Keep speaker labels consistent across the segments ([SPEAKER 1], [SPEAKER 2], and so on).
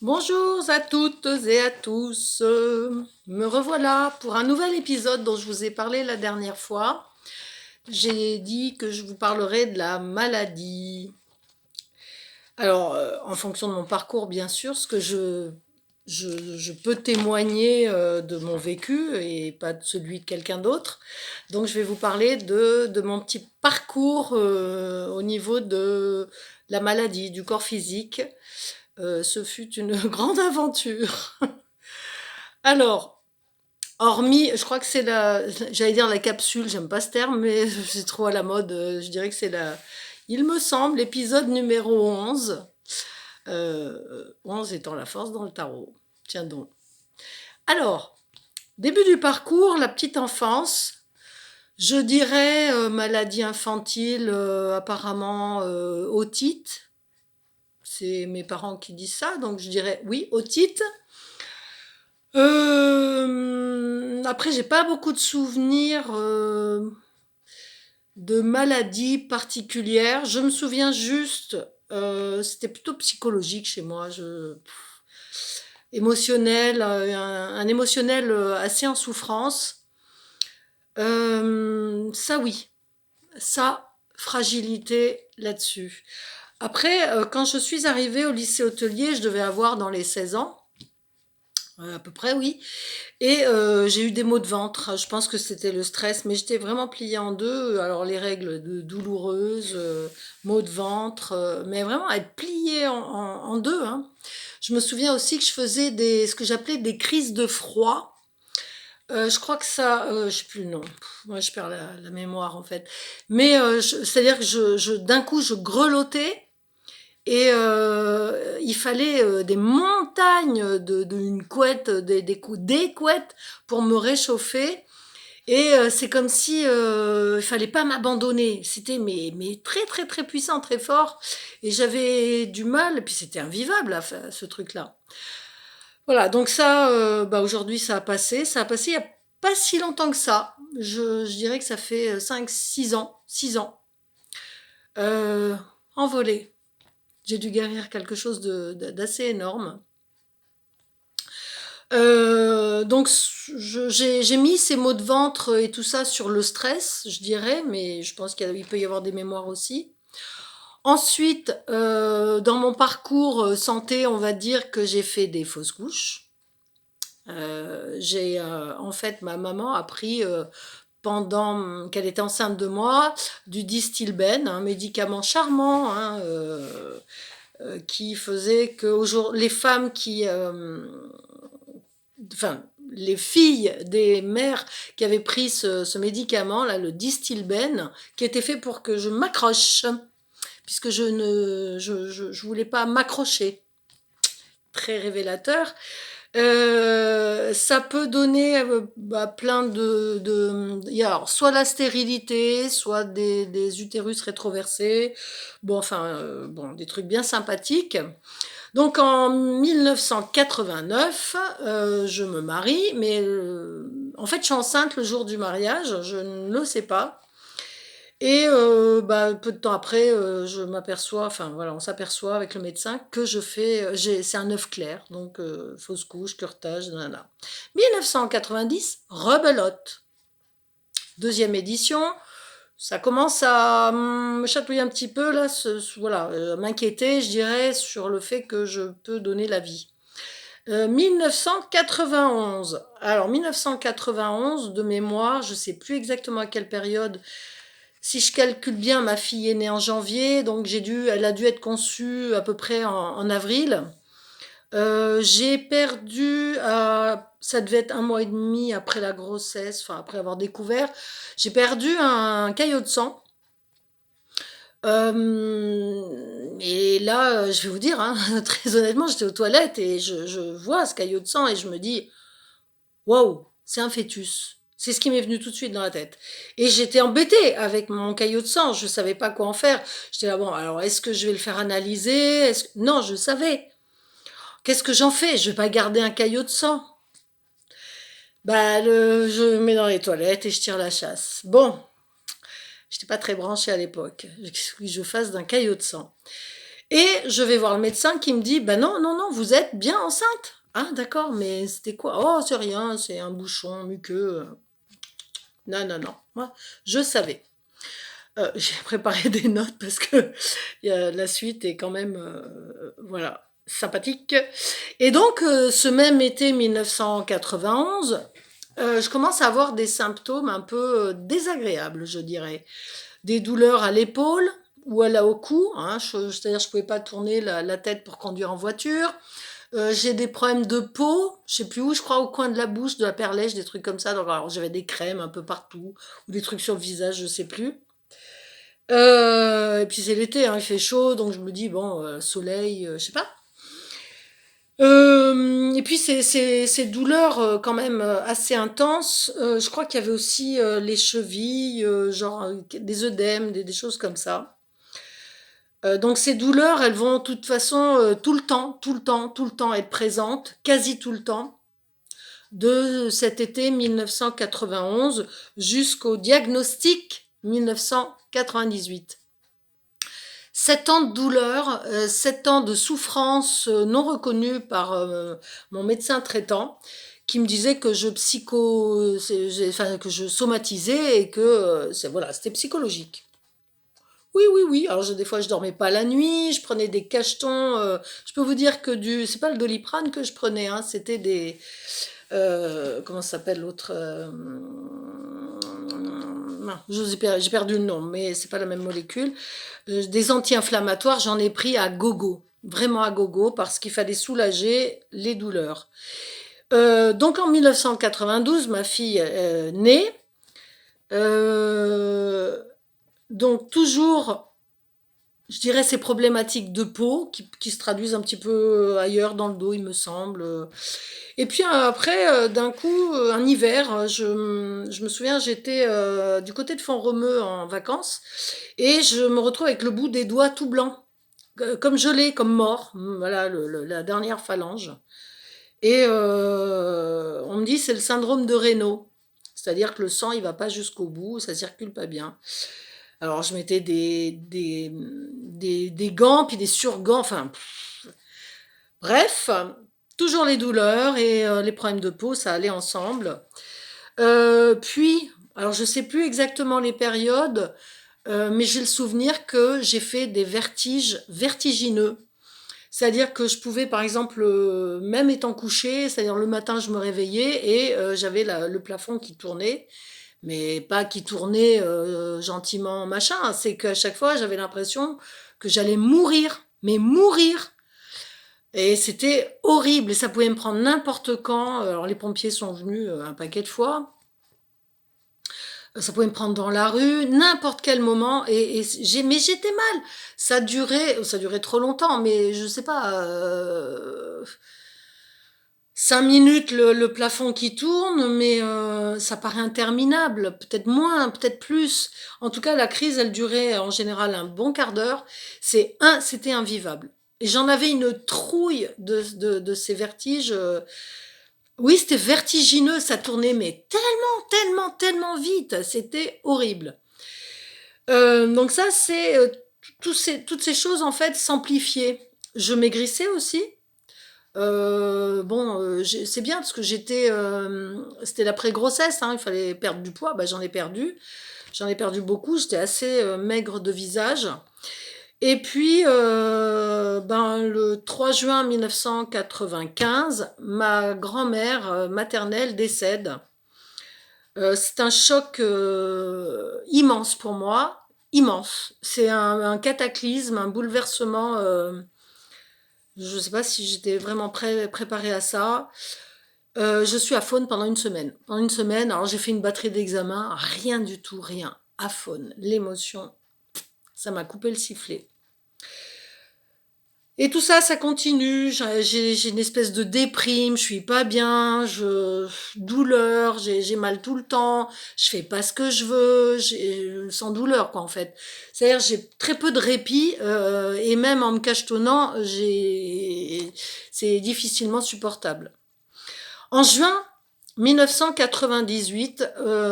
[SPEAKER 1] Bonjour à toutes et à tous. Me revoilà pour un nouvel épisode dont je vous ai parlé la dernière fois. J'ai dit que je vous parlerai de la maladie. Alors, en fonction de mon parcours, bien sûr, ce que je peux témoigner de mon vécu et pas de celui de quelqu'un d'autre. Donc, je vais vous parler de mon petit parcours au niveau de la maladie, du corps physique. Ce fut une grande aventure. Alors, hormis, je crois que c'est j'allais dire la capsule, j'aime pas ce terme, mais c'est trop à la mode, je dirais que c'est il me semble, l'épisode numéro 11. 11 étant la force dans le tarot. Tiens donc. Alors, début du parcours, la petite enfance, je dirais maladie infantile, apparemment otite. C'est mes parents qui disent ça, donc je dirais oui, otite. Après, j'ai pas beaucoup de souvenirs de maladies particulières. Je me souviens juste, c'était plutôt psychologique chez moi. Émotionnel, un émotionnel assez en souffrance. Ça oui, ça, fragilité là-dessus. Après, quand je suis arrivée au lycée hôtelier, je devais avoir dans les 16 ans, à peu près, oui. Et j'ai eu des maux de ventre. Je pense que c'était le stress, mais j'étais vraiment pliée en deux. Alors les règles douloureuses, maux de ventre, mais vraiment être pliée en deux, hein. Je me souviens aussi que je faisais ce que j'appelais des crises de froid. Je crois que ça, je sais plus le nom. Moi, je perds la mémoire en fait. Mais c'est-à-dire que d'un coup, je grelottais et il fallait des montagnes d'une couette, des couettes pour me réchauffer. Et c'est comme si il fallait pas m'abandonner. C'était mais très très très puissant, très fort. Et j'avais du mal. Et puis c'était invivable ce truc-là. Voilà. Donc ça, bah aujourd'hui ça a passé. Ça a passé il y a pas si longtemps que ça. Je dirais que ça fait 5, 6 ans. 6 ans. Euh, Envolé. J'ai dû guérir quelque chose d'assez énorme. Donc j'ai mis ces maux de ventre et tout ça sur le stress, je dirais, mais je pense qu'il peut y avoir des mémoires aussi. Ensuite, dans mon parcours santé, on va dire que j'ai fait des fausses couches. En fait, ma maman a pris pendant qu'elle était enceinte de moi du Distilbène, un médicament charmant, hein, qui faisait que les femmes enfin, les filles des mères qui avaient pris ce médicament, là, le Distilbène, qui était fait pour que je m'accroche, puisque je voulais pas m'accrocher. Très révélateur. Ça peut donner plein alors, soit la stérilité, soit des utérus rétroversés, bon, enfin, bon, des trucs bien sympathiques. Donc en 1989, je me marie, mais en fait, je suis enceinte le jour du mariage, je ne le sais pas. Et bah, peu de temps après, je m'aperçois, enfin voilà, on s'aperçoit avec le médecin que c'est un œuf clair, donc fausse couche, curetage, nanana. 1990, rebelote. Deuxième édition, ça commence à me chatouiller un petit peu là, voilà, m'inquiéter, je dirais, sur le fait que je peux donner la vie. 1991. Alors 1991, de mémoire, je ne sais plus exactement à quelle période. Si je calcule bien, ma fille est née en janvier, donc elle a dû être conçue à peu près en avril. J'ai perdu, ça devait être 1 mois et demi après la grossesse, enfin après avoir découvert, j'ai perdu un caillot de sang. Et là, je vais vous dire, hein, très honnêtement, j'étais aux toilettes et je vois ce caillot de sang et je me dis, waouh, c'est un fœtus. C'est ce qui m'est venu tout de suite dans la tête. Et j'étais embêtée avec mon caillot de sang. Je ne savais pas quoi en faire. J'étais là, bon, alors est-ce que je vais le faire analyser? Non, je savais. Qu'est-ce que j'en fais? Je ne vais pas garder un caillot de sang. Bah, je le mets dans les toilettes et je tire la chasse. Bon, j'étais pas très branchée à l'époque. Qu'est-ce que je fasse d'un caillot de sang? Et je vais voir le médecin qui me dit, ben non, non, non, vous êtes bien enceinte. Ah, d'accord, mais c'était quoi? Oh, c'est rien, c'est un bouchon muqueux. Non, non, non. Moi, je savais. J'ai préparé des notes parce que la suite est quand même, voilà, sympathique. Et donc, ce même été 1991, je commence à avoir des symptômes un peu désagréables, je dirais. Des douleurs à l'épaule ou au cou, hein, c'est-à-dire je ne pouvais pas tourner la tête pour conduire en voiture. J'ai des problèmes de peau, je sais plus où, je crois au coin de la bouche, de la perlèche, des trucs comme ça. Donc, alors, j'avais des crèmes un peu partout, ou des trucs sur le visage, je sais plus. Et puis c'est l'été, hein, il fait chaud, donc je me dis, bon, soleil, je sais pas. Et puis ces douleurs quand même assez intenses, je crois qu'il y avait aussi les chevilles, genre des œdèmes, des choses comme ça. Donc ces douleurs, elles vont de toute façon tout le temps, tout le temps, tout le temps être présentes, quasi tout le temps, de cet été 1991 jusqu'au diagnostic 1998. 7 ans de douleur, 7 ans de souffrance non reconnue par mon médecin traitant, qui me disait que enfin, que je somatisais et que voilà, c'était psychologique. Oui, oui, oui. Alors des fois, je dormais pas la nuit, je prenais des cachetons. Je peux vous dire que c'est pas le Doliprane que je prenais, hein, c'était des, comment ça s'appelle l'autre non, j'ai perdu le nom, mais c'est pas la même molécule. Des anti-inflammatoires, j'en ai pris à gogo, vraiment à gogo, parce qu'il fallait soulager les douleurs. Donc en 1992, ma fille naît. Euh, donc toujours, je dirais, ces problématiques de peau qui se traduisent un petit peu ailleurs dans le dos, il me semble. Et puis après, d'un coup, un hiver, je me souviens, j'étais du côté de Font-Romeu en vacances, et je me retrouve avec le bout des doigts tout blanc, comme gelé, comme mort, voilà, la dernière phalange. Et on me dit, c'est le syndrome de Raynaud, c'est-à-dire que le sang, il va pas jusqu'au bout, ça circule pas bien. Alors je mettais des gants, puis des surgants, enfin, bref, toujours les douleurs et les problèmes de peau, ça allait ensemble. Puis, alors je sais plus exactement les périodes, mais j'ai le souvenir que j'ai fait des vertiges vertigineux. C'est-à-dire que je pouvais, par exemple, même étant couchée, c'est-à-dire le matin, je me réveillais et j'avais le plafond qui tournait, mais pas qui tournait gentiment, machin. C'est qu'à chaque fois, j'avais l'impression que j'allais mourir, mais mourir. Et c'était horrible, et ça pouvait me prendre n'importe quand. Alors les pompiers sont venus un paquet de fois. Ça pouvait me prendre dans la rue, n'importe quel moment, mais j'étais mal. Ça durait trop longtemps, mais je sais pas, 5 minutes le plafond qui tourne, mais ça paraît interminable, peut-être moins, peut-être plus. En tout cas, la crise, elle durait en général un bon quart d'heure. C'était invivable. Et j'en avais une trouille de ces vertiges. Oui, c'était vertigineux, ça tournait, mais tellement, tellement, tellement vite, c'était horrible. Donc ça, c'est toutes ces choses, en fait, s'amplifiaient. Je maigrissais aussi. Bon, c'est bien parce que c'était l'après-grossesse, hein, il fallait perdre du poids, bah, j'en ai perdu. J'en ai perdu beaucoup, j'étais assez maigre de visage. Et puis, ben, le 3 juin 1995, ma grand-mère maternelle décède. C'est un choc immense pour moi, immense. C'est un cataclysme, un bouleversement. Je ne sais pas si j'étais vraiment préparée à ça. Je suis à faune pendant une semaine. Pendant une semaine, alors j'ai fait une batterie d'examen, rien du tout, rien. À faune, l'émotion, ça m'a coupé le sifflet. Et tout ça, ça continue. J'ai une espèce de déprime, je suis pas bien, douleur, j'ai mal tout le temps, je fais pas ce que je veux, sans douleur quoi en fait. C'est-à-dire j'ai très peu de répit et même en me cachetonnant, c'est difficilement supportable. En juin 1998,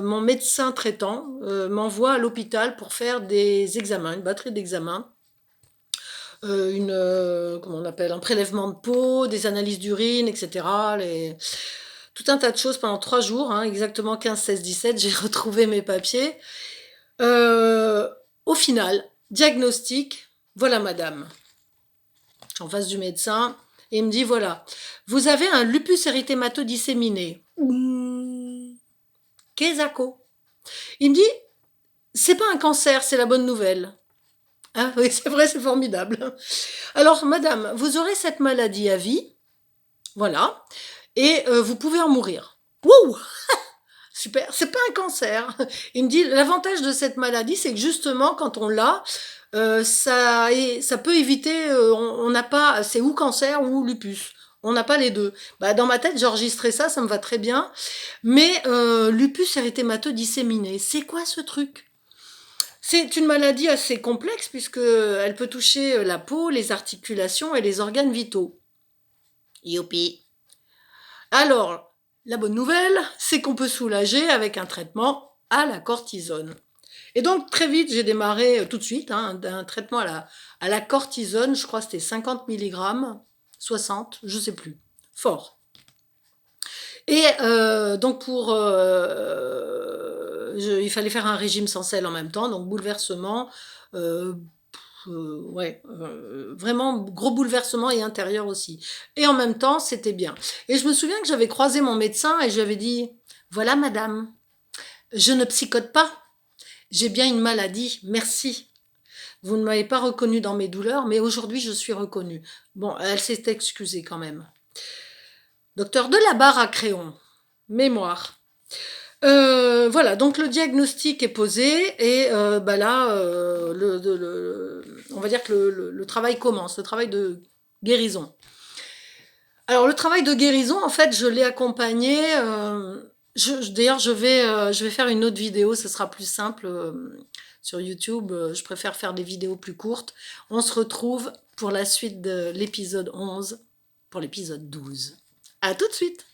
[SPEAKER 1] mon médecin traitant m'envoie à l'hôpital pour faire des examens, une batterie d'examens. comment on appelle, un prélèvement de peau, des analyses d'urine, etc. Tout un tas de choses pendant 3 jours, hein, exactement 15, 16, 17, j'ai retrouvé mes papiers. Au final, diagnostic, voilà madame. Je suis en face du médecin et il me dit voilà, vous avez un lupus érythématodisséminé. Qu'est-ce? Il me dit c'est pas un cancer, c'est la bonne nouvelle. Ah oui, c'est vrai, c'est formidable. Alors, madame, vous aurez cette maladie à vie, voilà, et vous pouvez en mourir. Wouh! Super, c'est pas un cancer. Il me dit, l'avantage de cette maladie, c'est que justement, quand on l'a, ça peut éviter, on n'a pas, c'est ou cancer ou lupus. On n'a pas les deux. Bah, dans ma tête, j'ai enregistré ça, ça me va très bien. Mais lupus érythématodisséminé, c'est quoi ce truc? C'est une maladie assez complexe puisque elle peut toucher la peau, les articulations et les organes vitaux. Youpi. Alors, la bonne nouvelle, c'est qu'on peut soulager avec un traitement à la cortisone. Et donc, très vite, j'ai démarré tout de suite un traitement à la cortisone. Je crois que c'était 50 mg, 60, je ne sais plus. Fort. Et donc, il fallait faire un régime sans sel en même temps, donc bouleversement. Euh, ouais, vraiment gros bouleversement et intérieur aussi. Et en même temps, c'était bien. Et je me souviens que j'avais croisé mon médecin et je lui avais dit, voilà madame, je ne psychote pas, j'ai bien une maladie, merci. Vous ne m'avez pas reconnue dans mes douleurs, mais aujourd'hui je suis reconnue. Bon, elle s'est excusée quand même. Docteur Delabarre à Créon, mémoire. Voilà, donc le diagnostic est posé et bah là, on va dire que le travail commence, le travail de guérison. Alors le travail de guérison, en fait, je l'ai accompagné. D'ailleurs, je vais faire une autre vidéo, ce sera plus simple sur YouTube. Je préfère faire des vidéos plus courtes. On se retrouve pour la suite de l'épisode 11, pour l'épisode 12. À tout de suite!